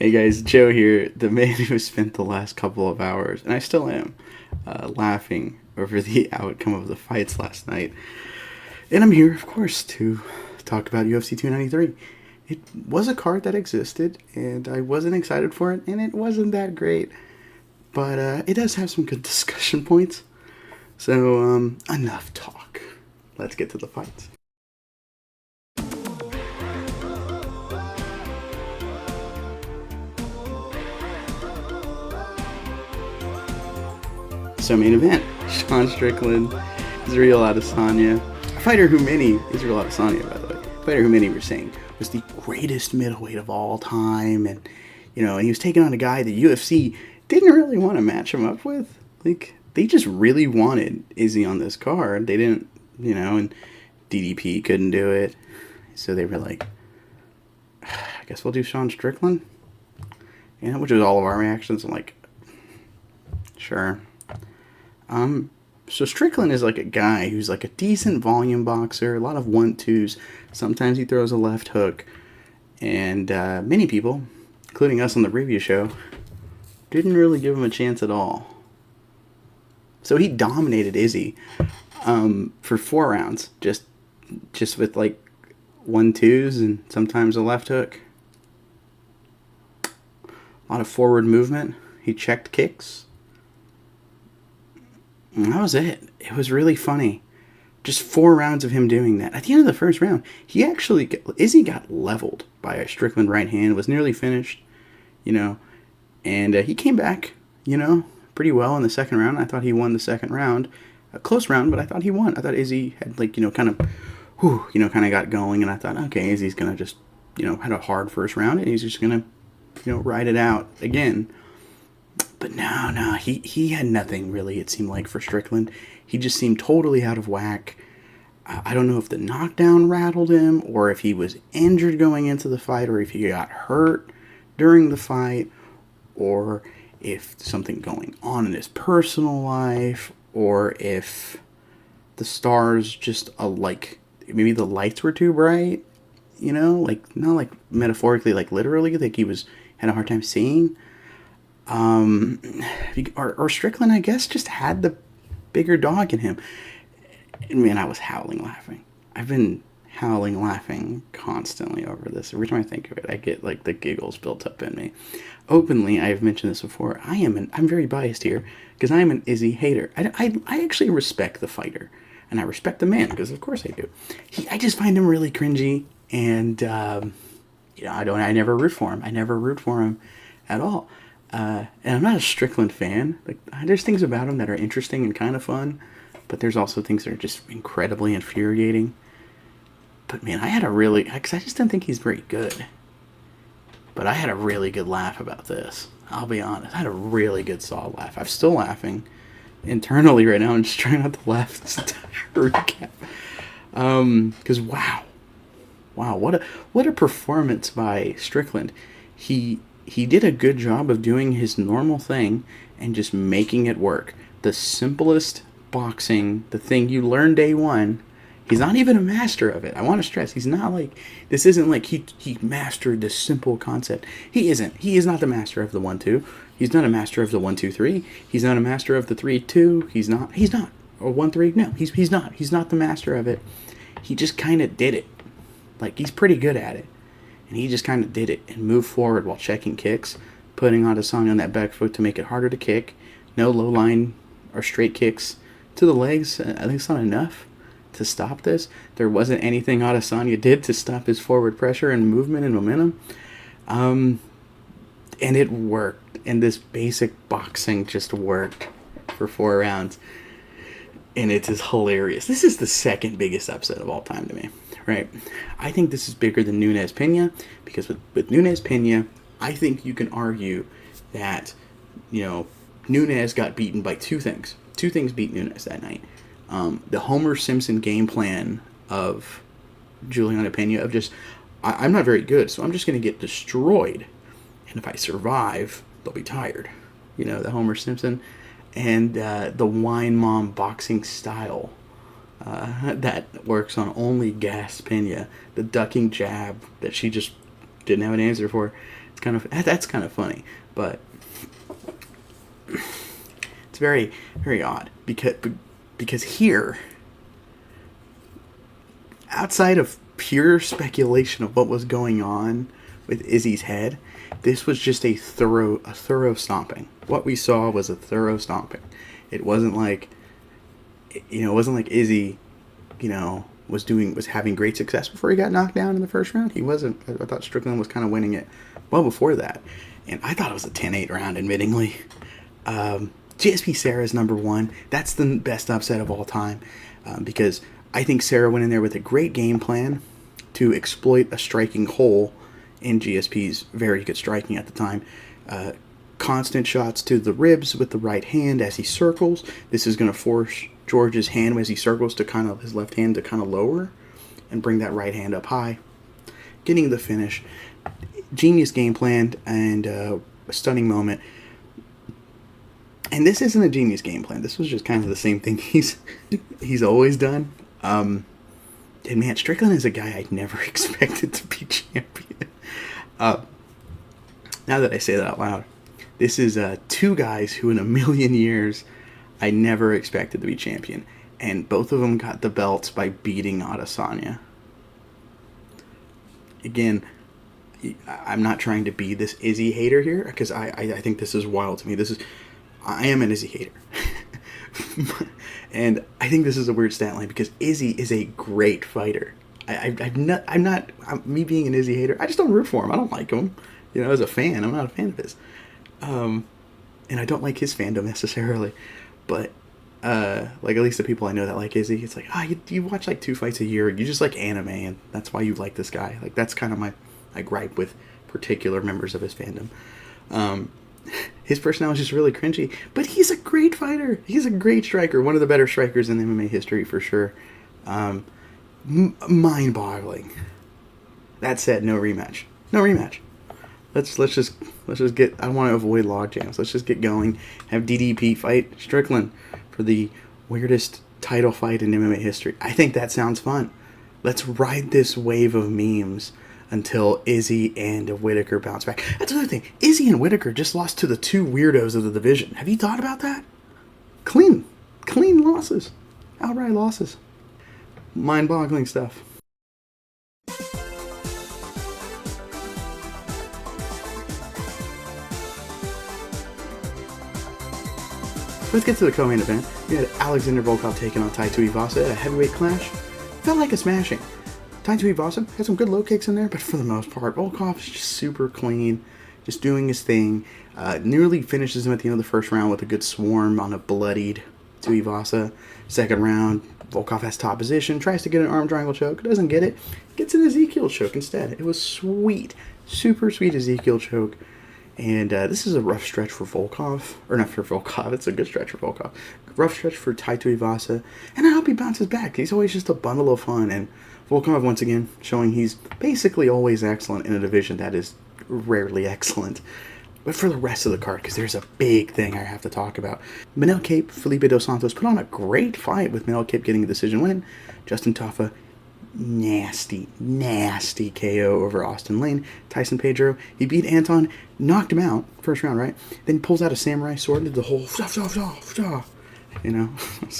Hey guys, Joe here, the man who spent the last couple of hours, and I still am, laughing over the outcome of the fights last night. And I'm here, of course, to talk about UFC 293. It was a card that existed, and I wasn't excited for it, and it wasn't that great. But it does have some good discussion points. So, enough talk. Let's get to the fights. So main event, Sean Strickland, Israel Adesanya, a fighter who many, Israel Adesanya by the way, a fighter who many were saying was the greatest middleweight of all time, and and he was taking on a guy the UFC didn't really want to match him up with. Like, they just really wanted Izzy on this card. They didn't, and DDP couldn't do it, so they were like, I guess we'll do Sean Strickland, which was all of our reactions. I'm like, sure. So Strickland is like a guy who's like a decent volume boxer, a lot of 1-2s. Sometimes he throws a left hook. And many people, including us on the preview show, didn't really give him a chance at all. So he dominated Izzy for 4 rounds, just with like 1-2s and sometimes a left hook. A lot of forward movement. He checked kicks. And that was it. It was really funny. Just 4 rounds of him doing that. At the end of the first round, Izzy got leveled by a Strickland right hand, was nearly finished, and he came back, pretty well in the second round. I thought he won the second round. A close round, but I thought he won. I thought Izzy had, kind of got going, and I thought, okay, Izzy's going to just, had a hard first round, and he's just going to, ride it out again. But no, he had nothing really, it seemed like, for Strickland. He just seemed totally out of whack. I don't know if the knockdown rattled him, or if he was injured going into the fight, or if he got hurt during the fight, or if something going on in his personal life, or if the stars just, maybe the lights were too bright, not like metaphorically, like literally, like he had a hard time seeing. Or Strickland, I guess, just had the bigger dog in him. And man, I was howling laughing. I've been howling laughing constantly over this. Every time I think of it, I get like the giggles built up in me. Openly, I've mentioned this before. I'm very biased here because I'm an Izzy hater. I actually respect the fighter, and I respect the man because of course I do. I just find him really cringy, and I never root for him. I never root for him at all. And I'm not a Strickland fan. Like, there's things about him that are interesting and kind of fun, but there's also things that are just incredibly infuriating. But man, because I just don't think he's very good. But I had a really good laugh about this. I'll be honest. I had a really good solid laugh. I'm still laughing internally right now. I'm just trying not to laugh this entire recap. Because wow, what a performance by Strickland. He did a good job of doing his normal thing and just making it work. The simplest boxing, the thing you learn day one. He's not even a master of it. I want to stress, he's not like, this isn't like he mastered this simple concept. He isn't. He is not the master of the 1-2. He's not a master of the 1-2-3. He's not a master of the 3-2. He's not. Or 1-3. No, he's not. He's not the master of it. He just kind of did it. Like, he's pretty good at it. And he just kind of did it and moved forward while checking kicks, putting Adesanya on that back foot to make it harder to kick. No low line or straight kicks to the legs. At least not enough to stop this. There wasn't anything Adesanya did to stop his forward pressure and movement and momentum. And it worked. And this basic boxing just worked for 4 rounds. And it is hilarious. This is the second biggest upset of all time to me. Right, I think this is bigger than Nunes Pena because with Nunes Pena, I think you can argue that Nunes got beaten by 2 things. 2 things beat Nunes that night. The Homer Simpson game plan of Juliana Pena of just I'm not very good, so I'm just going to get destroyed, and if I survive, they'll be tired. The Homer Simpson and the wine mom boxing style. That works on only gas Pena. The ducking jab that she just didn't have an answer for. That's kind of funny, but it's very, very odd because here, outside of pure speculation of what was going on with Izzy's head, this was just a thorough stomping. What we saw was a thorough stomping. It wasn't like, it wasn't like Izzy, was having great success before he got knocked down in the first round. He wasn't. I thought Strickland was kind of winning it well before that, and I thought it was a 10-8 round, admittingly. GSP Sarah's number one. That's the best upset of all time, because I think Sarah went in there with a great game plan to exploit a striking hole in GSP's very good striking at the time. Constant shots to the ribs with the right hand as he circles. This is going to force George's hand as he circles to his left hand to kind of lower and bring that right hand up high. Getting the finish. Genius game plan and a stunning moment. And this isn't a genius game plan. This was just kind of the same thing he's always done. And man, Strickland is a guy I never expected to be champion. Now that I say that out loud, this is two guys who in a million years I never expected to be champion. And both of them got the belts by beating Adesanya. Again, I'm not trying to be this Izzy hater here, because I think this is wild to me. I am an Izzy hater. And I think this is a weird stat line because Izzy is a great fighter. Me being an Izzy hater, I just don't root for him. I don't like him. As a fan, I'm not a fan of his. And I don't like his fandom necessarily. But, at least the people I know that like Izzy, it's like, you watch 2 fights a year, you just like anime, and that's why you like this guy. That's kind of my gripe with particular members of his fandom. His personality is just really cringy, but he's a great fighter. He's a great striker, one of the better strikers in MMA history for sure. Mind-boggling. That said, no rematch. Let's just get. I want to avoid log jams. Let's just get going. Have DDP fight Strickland for the weirdest title fight in MMA history. I think that sounds fun. Let's ride this wave of memes until Izzy and Whittaker bounce back. That's another thing. Izzy and Whittaker just lost to the two weirdos of the division. Have you thought about that? Clean losses. Outright losses. Mind-boggling stuff. Let's get to the co-main event. We had Alexander Volkov taking on Tai Tuivasa at a heavyweight clash. Felt like a smashing. Tai Tuivasa had some good low kicks in there, but for the most part, Volkov is just super clean, just doing his thing. Nearly finishes him at the end of the first round with a good swarm on a bloodied Tuivasa. Second round, Volkov has top position, tries to get an arm triangle choke, doesn't get it, gets an Ezekiel choke instead. It was sweet, super sweet Ezekiel choke. And this is a rough stretch for Volkov. Or not for Volkov, it's a good stretch for Volkov. Rough stretch for Tai Tuivasa. And I hope he bounces back. He's always just a bundle of fun. And Volkov, once again, showing he's basically always excellent in a division that is rarely excellent. But for the rest of the card, because there's a big thing I have to talk about. Manel Kape, Felipe Dos Santos put on a great fight with Manel Kape getting a decision win. Justin Taffa, nasty KO over Austin Lane. Tyson Pedro, he beat Anton, knocked him out, first round, right? Then pulls out a samurai sword and did the whole it's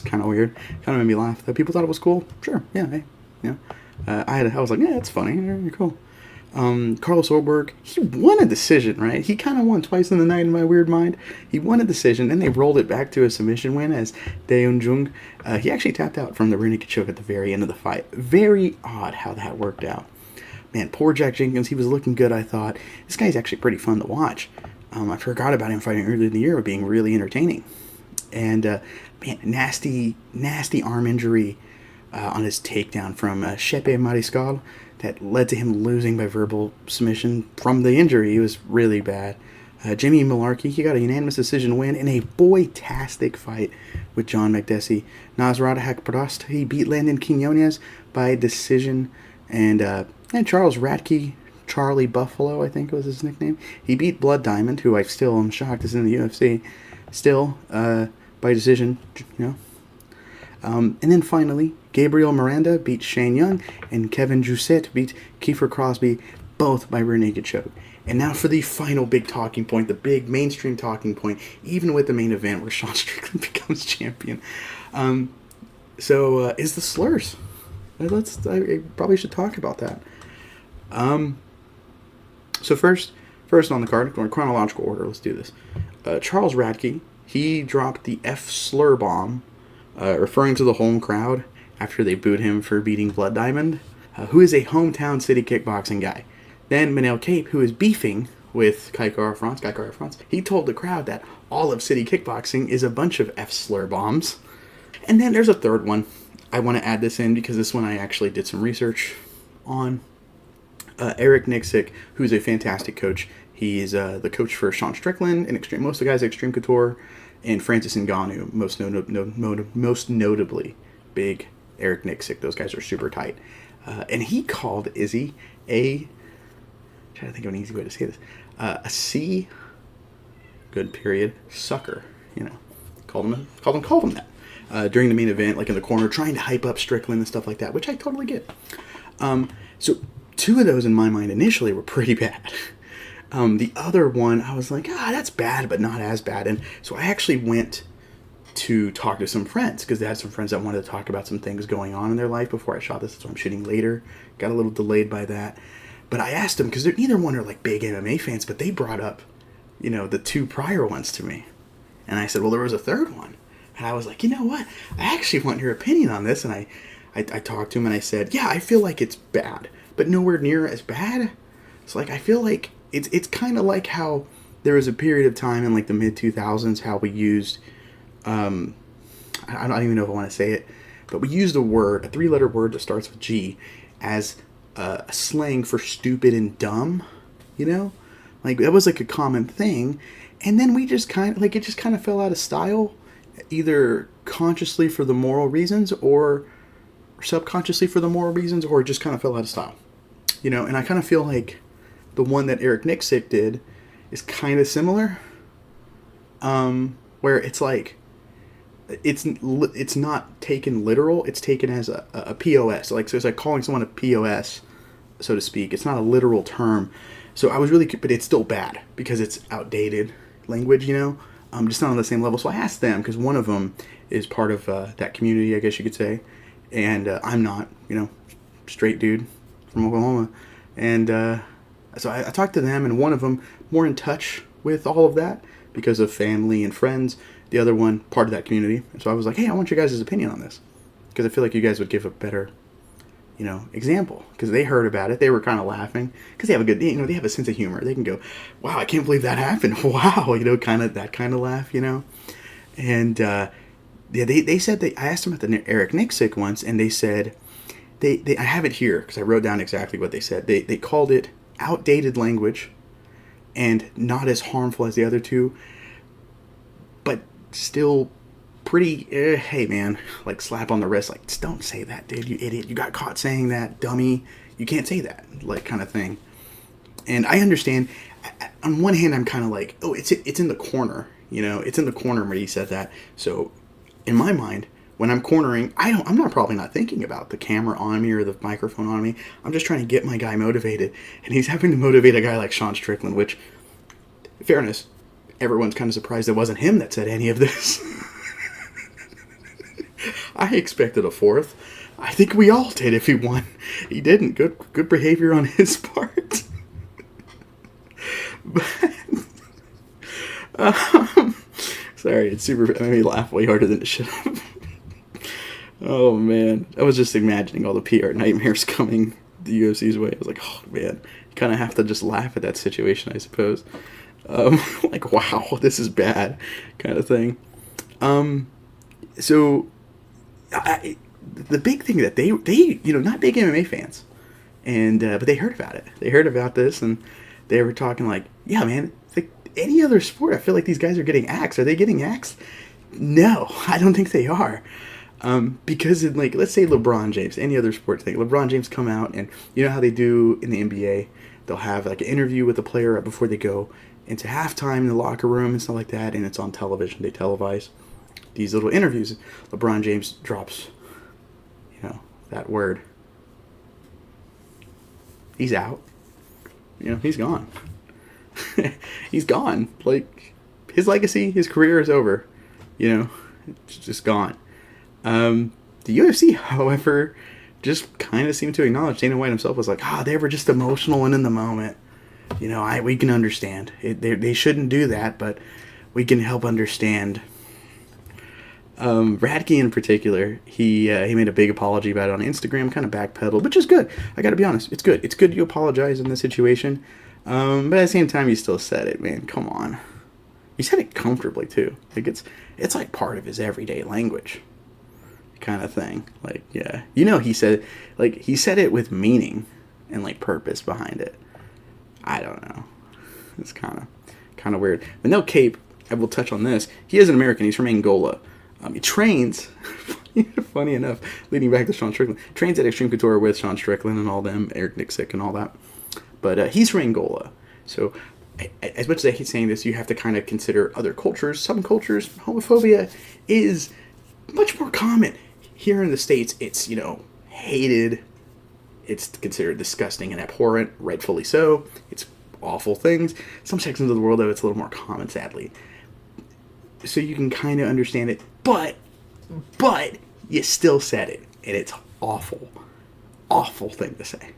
kind of weird. Kind of made me laugh. People thought it was cool. Sure, yeah, hey, I was like, yeah, that's funny. You're cool. Carlos Ulberg, he won a decision, right? He kind of won twice in the night in my weird mind. He won a decision, then they rolled it back to a submission win as Daeun Jung. He actually tapped out from the rear naked choke at the very end of the fight. Very odd how that worked out. Man, poor Jack Jenkins, he was looking good, I thought. This guy's actually pretty fun to watch. I forgot about him fighting earlier in the year, being really entertaining. And, man, nasty arm injury on his takedown from Shepe Mariscal. That led to him losing by verbal submission from the injury. He was really bad. Jimmy Malarkey, he got a unanimous decision win in a boy-tastic fight with John Makdessi. Nasrat Hakparast, he beat Landon Quinones by decision. And Charles Radtke, Charlie Buffalo, I think was his nickname. He beat Blood Diamond, who I still am shocked is in the UFC. Still, by decision, And then finally, Gabriel Miranda beat Shane Young, and Kevin Jousset beat Kiefer Crosby, both by rear naked choke. And now for the final big talking point, the big mainstream talking point, even with the main event where Sean Strickland becomes champion. Is the slurs. I probably should talk about that. So first on the card, going chronological order, let's do this. Charles Radtke, he dropped the F slur bomb, referring to the home crowd after they booed him for beating Blood Diamond, who is a hometown city kickboxing guy. Then Manel Kape, who is beefing with Guy France, he told the crowd that all of city kickboxing is a bunch of F slur bombs. And then there's a third one. I want to add this in because this one I actually did some research on. Eric Nixick, who's a fantastic coach. He's the coach for Sean Strickland and most of the guys at Extreme Couture, and Francis Ngannou, most notably big Eric Nixick. Those guys are super tight. And he called Izzy I'm trying to think of an easy way to say this. A C, good period, sucker. Called him that during the main event, like in the corner, trying to hype up Strickland and stuff like that, which I totally get. So 2 of those in my mind initially were pretty bad. The other one, I was like, that's bad, but not as bad. And so I actually went to talk to some friends because they had some friends that wanted to talk about some things going on in their life before I shot this. So I'm shooting later. Got a little delayed by that. But I asked them, because neither one are like big MMA fans, but they brought up, the 2 prior ones to me. And I said, well, there was a third one. And I was like, you know what? I actually want your opinion on this. And I talked to him and I said, yeah, I feel like it's bad, but nowhere near as bad. It's like, I feel like it's kind of like how there was a period of time in like the mid 2000s, how we used, I don't even know if I want to say it, but we used a 3-letter word that starts with G as a slang for stupid and dumb, like that was like a common thing. And then we just it just kind of fell out of style, either consciously for the moral reasons or subconsciously for the moral reasons, or it just kind of fell out of style, and I kind of feel like the one that Eric Nixick did is kind of similar, where it's like, it's not taken literal, it's taken as a POS, so it's like calling someone a POS, so to speak. It's not a literal term. So I was but it's still bad because it's outdated language, just not on the same level. So I asked them, because one of them is part of that community, I guess you could say, and I'm not, straight dude from Oklahoma, and so I talked to them, and one of them more in touch with all of that because of family and friends. The other one, part of that community. And so I was like, hey, I want your guys' opinion on this, because I feel like you guys would give a better, example. Because they heard about it, they were kind of laughing because they have a good, they have a sense of humor. They can go, wow, I can't believe that happened. Wow, kind of that kind of laugh, And they said I asked them about the Eric Nixick once, and they said I have it here because I wrote down exactly what they said. They called it outdated language and not as harmful as the other 2, but still pretty, hey man, like slap on the wrist, like, don't say that, dude, you idiot, you got caught saying that, dummy, you can't say that, like, kind of thing. And I understand, on one hand, I'm kind of like, oh, it's in the corner, it's in the corner where he said that. So in my mind, when I'm cornering, I'm probably not thinking about the camera on me or the microphone on me. I'm just trying to get my guy motivated, and he's having to motivate a guy like Sean Strickland, which, in fairness, everyone's kind of surprised it wasn't him that said any of this. I expected a 4th. I think we all did if he won. He didn't. Good behavior on his part. Sorry, it made me laugh way harder than it should have. Oh man, I was just imagining all the PR nightmares coming the UFC's way. I was like, oh man, you kind of have to just laugh at that situation, I suppose. Like, wow, this is bad, kind of thing. So the big thing that they not big MMA fans, and but they heard about it. They heard about this, and they were talking like, yeah, man, it's like any other sport. I feel like these guys are getting axed. Are they getting axed? No, I don't think they are. Because in, like, let's say LeBron James, any other sports thing, LeBron James come out, and you know how they do in the NBA, they'll have like an interview with the player right before they go into halftime in the locker room and stuff like that, and it's on television. They televise these little interviews. LeBron James drops, that word. He's out. He's gone. He's gone. Like, his legacy, his career is over. You know, it's just gone. The UFC, however, just kind of seemed to acknowledge. Dana White himself was like, they were just emotional and in the moment. You know, we can understand. They shouldn't do that, but we can help understand. Radtke in particular, he made a big apology about it on Instagram, kind of backpedaled, which is good. I gotta be honest, it's good. It's good you apologize in this situation. But at the same time, you still said it, man. Come on. You said it comfortably, too. Like, it's like part of his everyday language kind of thing. Like, yeah. You know, he said it with meaning and, like, purpose behind it. I don't know. It's kind of weird. Manel Kape, I will touch on this. He is an American. He's from Angola. He trains, funny enough, leading back to Sean Strickland, trains at Extreme Couture with Sean Strickland and all them, Eric Nixick and all that. But he's from Angola. So as much as I hate saying this, you have to kind of consider other cultures. Some cultures, homophobia is much more common. Here in the States, it's, you know, hated. It's considered disgusting and abhorrent, rightfully so. It's awful things. Some sections of the world, though, it's a little more common, sadly. So you can kind of understand it. But you still said it. And it's awful. Awful thing to say.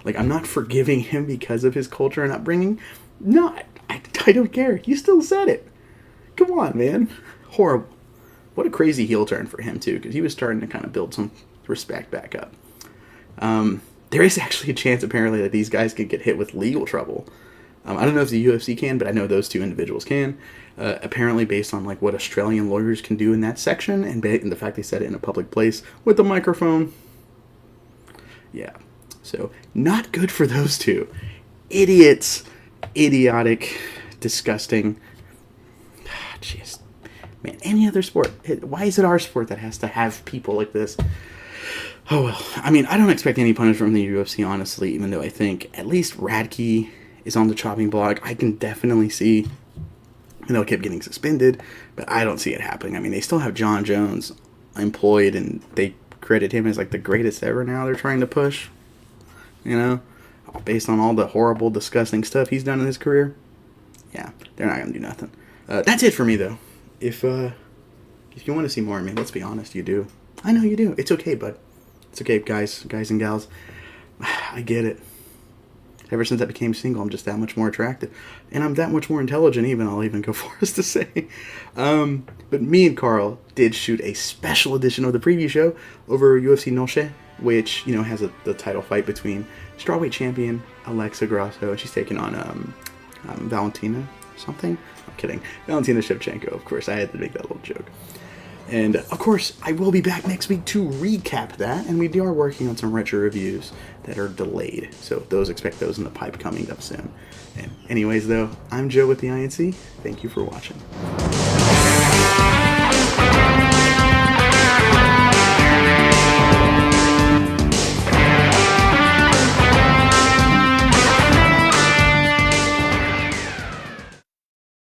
Like, I'm not forgiving him because of his culture and upbringing. No, I don't care. You still said it. Come on, man. Horrible. What a crazy heel turn for him, too, because he was starting to kind of build some respect back up. There is actually a chance, apparently, that these guys could get hit with legal trouble. I don't know if the UFC can, but I know those two individuals can. Apparently, based on like what Australian lawyers can do in that section, and the fact they said it in a public place with a microphone. Yeah. So, not good for those two. Idiots. Idiotic. Disgusting. Jeez. Man, any other sport. Why is it our sport that has to have people like this? Oh, well. I mean, I don't expect any punishment from the UFC, honestly, even though I think at least Radtke is on the chopping block. I can definitely see, they'll keep getting suspended, but I don't see it happening. I mean, they still have John Jones employed, and they credit him as like the greatest ever now they're trying to push, you know, based on all the horrible, disgusting stuff he's done in his career. Yeah, they're not going to do nothing. That's it for me, though. If you want to see more of me, let's be honest, you do. I know you do. It's okay, bud. It's okay, guys and gals. I get it. Ever since I became single, I'm just that much more attractive. And I'm that much more intelligent, I'll even go far as to say. But me and Carl did shoot a special edition of the preview show over UFC Noche, which, you know, has the title fight between strawweight champion Alexa Grasso, and she's taking on Valentina something. I'm kidding. Valentina Shevchenko, of course. I had to make that little joke. And, of course, I will be back next week to recap that, and we are working on some retro reviews that are delayed. So expect those in the pipe coming up soon. And anyways, though, I'm Joe with the INC. Thank you for watching.